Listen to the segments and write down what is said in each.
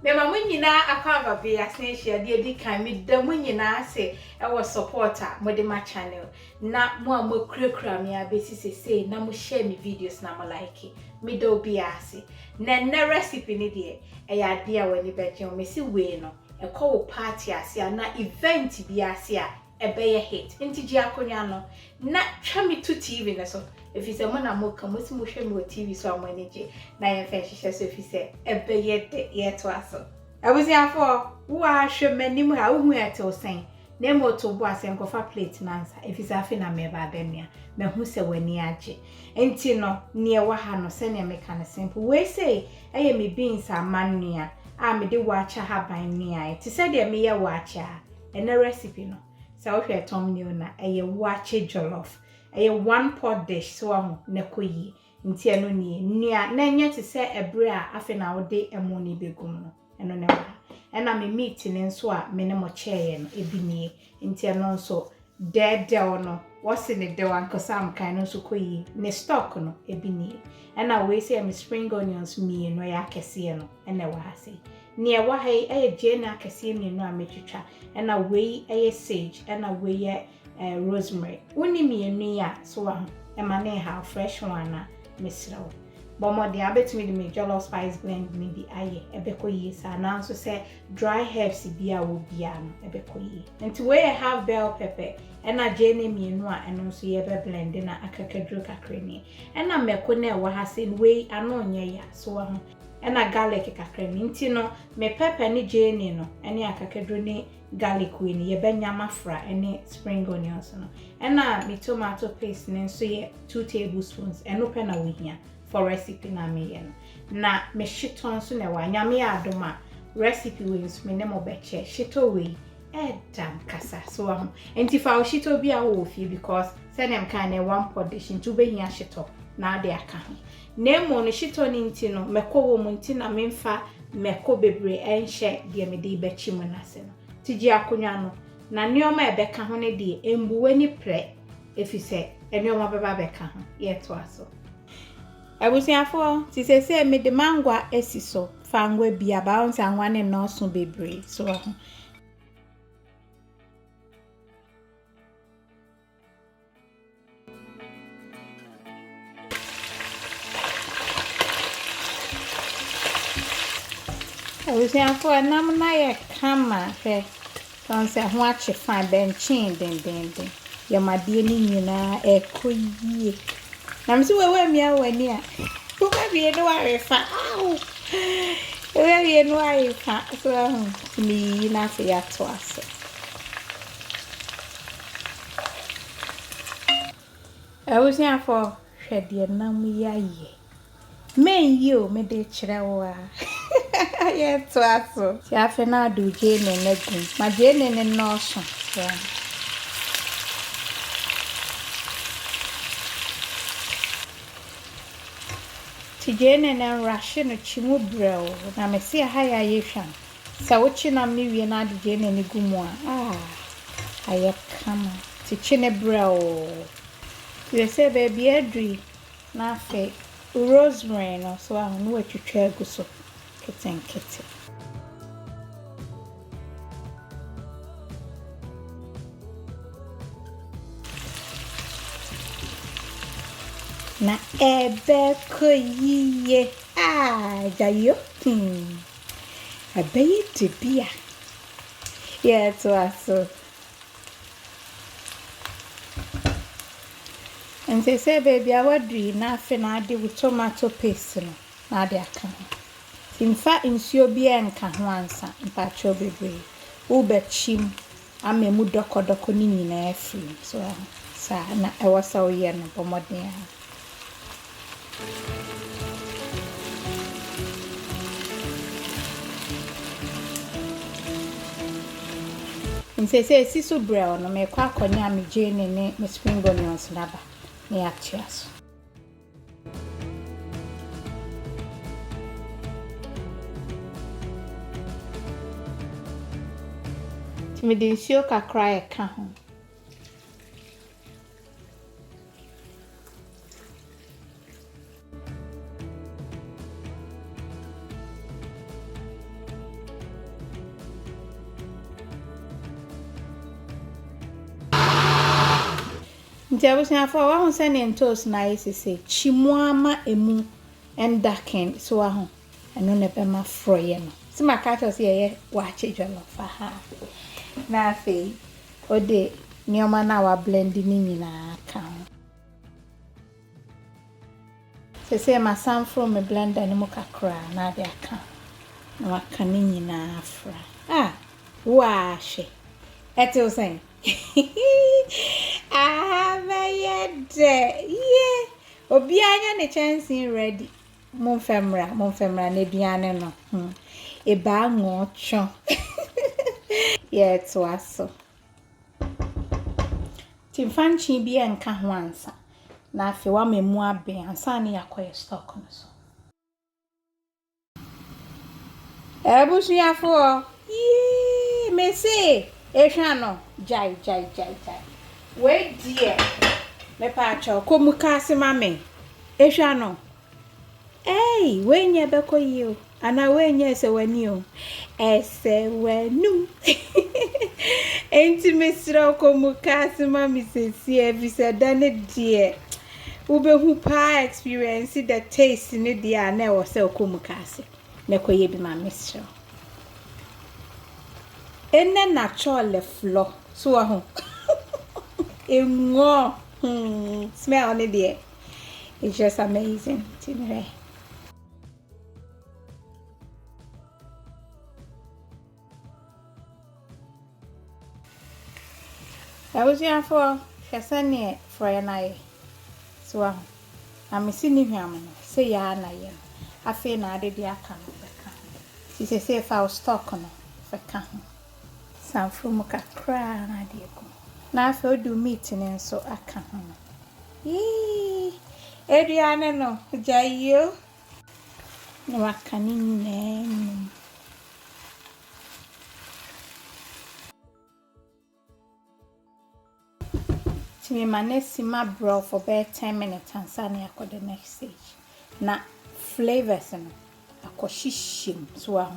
Mema mo nyina akwa be asne hia de di kan me da mo nyina ase e wo supporter mo de ma channel na mo amakura me abesi sese na mo share me videos na mo like me do bi ase na recipe ni de e ya de a wani beje o me si we no e ko wo party ase na event bi ase a e be ye hit ntiji akonya no na twa me to TV na so if you say mo na mo ka mo si mo hwe me TV so amanage na ye fa hihye so if you say ebe ye de ye to aso abusiafo wo a hwe manim ha wo hu eto sen na mo to bo asen kofa plate nansa if you say afi na me ba bemia me hu se wani age enti no ne wa ha no se ne me ka ne simple we say eye me beans amanua a me de wacha haban nia ti se de me ye wacha ene recipe no se wo hwe thumbnail na eye WAAKYE jollof eye one pot dish so ahu ne koyi nti eno nie nia na nya ti se ebre a afi na wo de emo ni begum no eno ne wa ena me meat ne nso a me ne mo cheye no ebi nie nti eno nso de ono wose ne de wan kosam kan no nso koyi ne stock no ebi nie ena we say me spring onions mi no ya kese no ena wa ha sei ne wa ha e jena kese mi no a metwitwa ena we e sage ena we ye rosemary uni mienu ya so ahu emane ha fresh one na mesrawo bomo de abetumi de me jollof spice blend me di aye ebeko yi sa na nso se dry herbs bia wo bia no ebeko yi nti we have bell pepper ena jene mienu a eno nso ye be blend na akakadru kakreni ena meko na ewa ha se we ano nya ya so ahu ena garlic kakreni nti no me pepper ni jene no ene akakadru ni garlic we ni ye benya mafra ene spring onions no ena me tomato paste ne nso ye 2 tablespoons eno pe na we hia for recipe na me ye no na me shito nso na wa nyame adoma recipe we nso me ne mo beche shito we edam kasa so ahu enti fa shito bi a wo fi because say dem kan na one pot dish ntu be hia shito na ade aka ho na mo no shito ni nti no mekowo mu nti na memfa meko bebre enhye de me de bechi mu na se no tiji akonya no na neoma ebeka ho ne de embuwe ni pre efise eneoma beba beka ho ye to aso abusiafo ti se me de mangwa esiso fangwa bia ba on sanwa ne no so bebre so abusiafo nam na ye kama he tonse ho ache fan benchin den ya madie ni nyina ekoyie na msi wewe mia wani a kuba bie no arefa aw wewe bie no arefa so ni na se ya to aso abusiafo hwede nam yaye men yi o me de kire wo a ye to aso ti afi na do jene na gun ma jene ne no so ti jene na rashi no chimu brel na me se ha ya ye hwan sa wo chi na me wie na do jene ne gumu a aye kama ti chi ne brel ti se baby adri na fe rosemary no so ahụ no atwitwa egu so kete na ebe koyiye jayo abeyi tibia ye to aso and say baby awadri na afi na ade with tomato paste no na ade aka imfa nsuo bia nka ho ansa mpa cho bebre wo bechim amemu dokodoko ni nyina afi so sa na ewasa oye no pomoden Nsese siso brown no me kwa akonya me jene ne me spring onions naba ne yachiaso timidi nsio kakra e ka ho nti abusuafo wa ho se ne toast na yesese chimuama emu endaken so wa ho eno ne be ma froye no sima ka to se ye waakye jollof ha na fe ode nioma na wa blend ni nyina ka se ma sam from me blender ni mo kakra na de aka na waka ni nyina afra waahye eto sen bayede ye obi anya ne chance ready mon femra na duane no e ba ngocho ye to aso timfanchi bi enka ho ansa na afi wa memu abe ansa na yakoye stock no so ebusuafo ye me say ehwa no jai we die me pa cho komuka se mame ehwa no we nye bekoyi o ana we nye se wani o ese wenu enti mesira komuka se mame sesi eviseda ne die ubehu pa experience the taste ne dia na wo se komuka se ne koye bi ma mesira ene na chole flo so ho engo smell on it. It's just amazing. Tinere. I was here for Cassania for an eye. So I'm missing him. Say ya na ye. I feel na de dia kan. She say if I was stock on for can. Some from kakra na de ko. Na fe do meeting and so aka ho. Adriana no jayo. No akani name. Timi manesi ma bro for about 10 minutes and sani akọ the next stage. Na flavors no akoshishim so aho.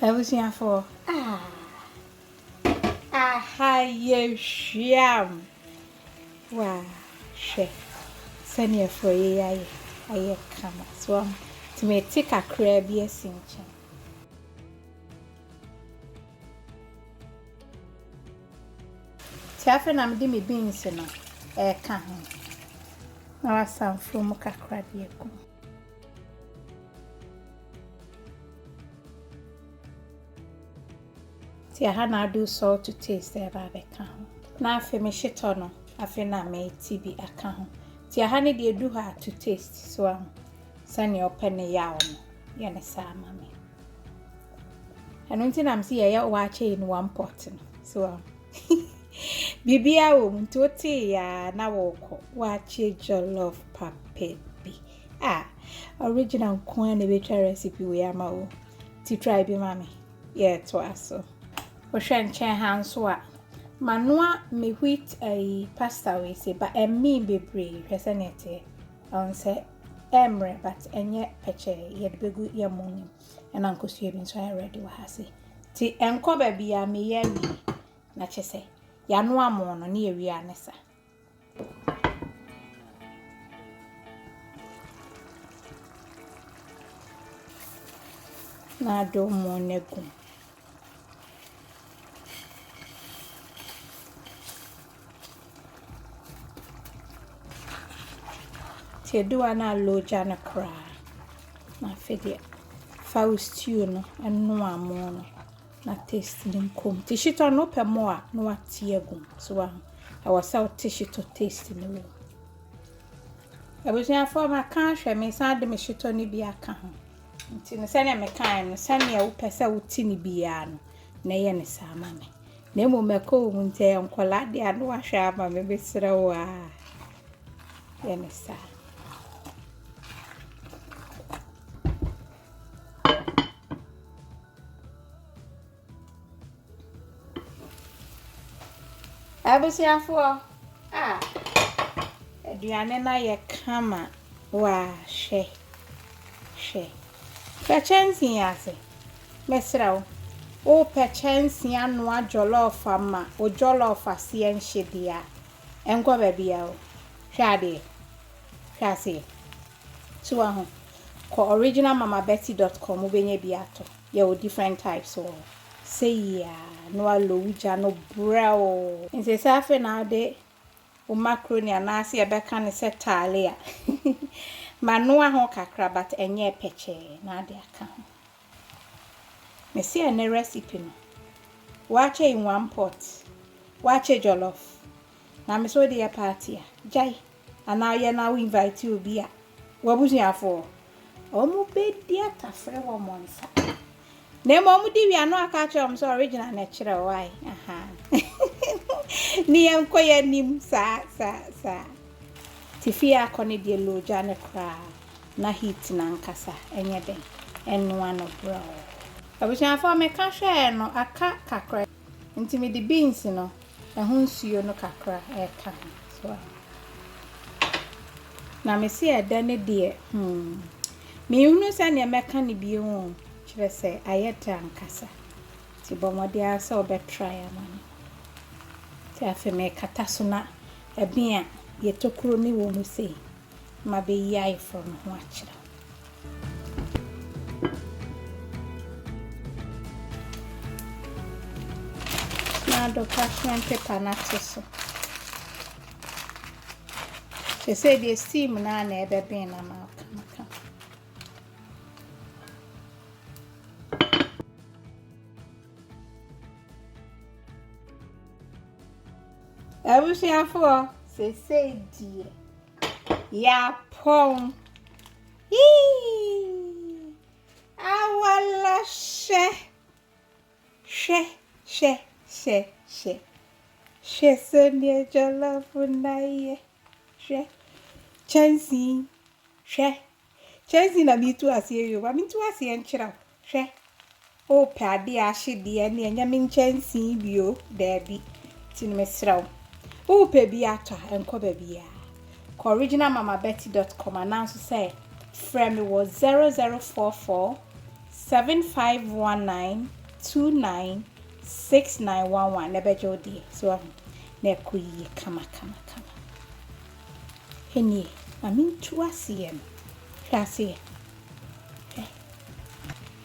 I was here for ye sham. Wow, chef. Send you for ye aye kama. So to me take a crab yes in chan. Tiafe na mdi me beans no ka ho. Na wasam from kakra de ko. Tia na do salt to taste e ba be ka ho. Na afi me Shito no afi na me tibi aka ho. Tia ha ne de do ha to taste so am. Sani open ne yawo no. Ye ne sa mame. Eno nti na msi ye waakye in one pot no. So am. Bibia wo mtoti ya na woko waakye jollof papebi. Original kwa ne betwa recipe we ama wo. Ti try bi mame. Ye to aso. Oshenchen hanso a manoa me wheat pasta we say but me bebre hwesenete on say emre but enye peche ye de begu ye moni and ankosue bi so I ready wa hase ti enko ba bia me ye wi na chese ya no amo no na ye wi anesa na do mo negu ti do ana loja na kra na fede fa stew no eno amo no na taste nim kom ti Shito no pe mo a no atie agum so wa I was out ti Shito taste ni wo e bo sia for ma kan hwe me san de me Shito ni bi aka ho nti no sane me kan no sane e wo pese wo ti ni bi ya no na ye ne sa ma me na mo me ko mu nte enkola de anu ahwe ama me be sere wo a ye ne sa abusiafo aduane na ye kama wa she ka chansi yase mesrawo O pechensi anwa jollof ama o jollof ase enhyedia enko bebia o hwade hwase so aho ko originalmamabetty.com ubenye biato ye o different types o say ya no alowuja no brow nse safe na de o macaroni anase e beka ne setale a manoa ho kakra but enye peche na de aka me see a recipe no WAAKYE in 1 pot WAAKYE jollof na me so de party a jai ana ye na we invite you bi a wabusuafo omu be dia tafre wo monsa na mo mu di wi ano aka che so original na kire why aha ni enkoye nim sa tifia akone de loja ne kra na heat na nkasa enye den enu ano bro abusuafo me ka hwe no aka kakra nti me di beans no eho nsuo no kakra eka so na me si eda ne de me hunu se ne meka ne bi hu kire se ayeta nkasa ti bomode asa obetry amane ti afi me kata so na ebia ye tokuro ni wo mu sei ma be yai from ho akira na do parchment paper na so she said the steam na ebe be na ma maka abusuafo se say die ya pon awala she sonye jollof naye chansi na bitu asiye yo ba mitu asiye nchira o pade ahide ne enya min chansi bio dabi tin mesraw o pe bi ato enko ba bia ko originalmamabetty.com announce say frame was 0044 7519 296911 nebejo di so na kuyi kama heni amin tuasiye hwase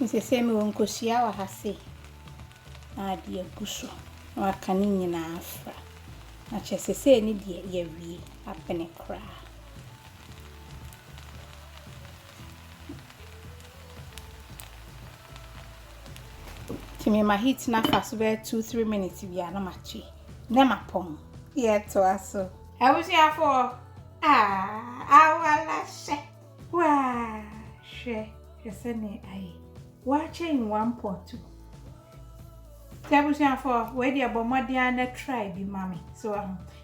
nse semi wonkosia wa hase ade aguso na akane nyina afra na chesese ni de yawie apene kra timi ma heat na fast be 2-3 minutes bia na machi na mapon ye to aso abusuafo awala she wa yesene ai WAAKYE in 1 pot abusuafo we dey bomode na try bi mami so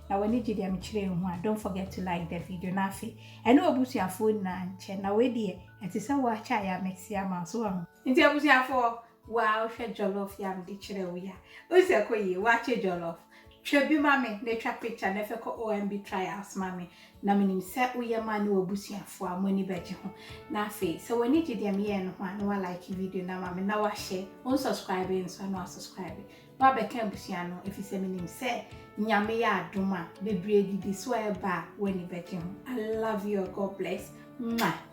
na when you dey am chire hu don't forget to like the video na afi ene abusuafo na nche na we dey etise WAAKYE ya mix ya ma so nti abusuafo wow she jollof yam di chire wo ya o se koyi WAAKYE jollof Trebi mami ne twa picture na feko OMB trials mami na minim se uye mani wabusuafo amoni beje ho na afi so woni gide am ye no ho na wa like video na mami na wa share on subscribe so na subscribe wa be kan busia no if se minim se nyame ya adoma bebre didi so eba woni beje ho I love you, God bless. Mwah.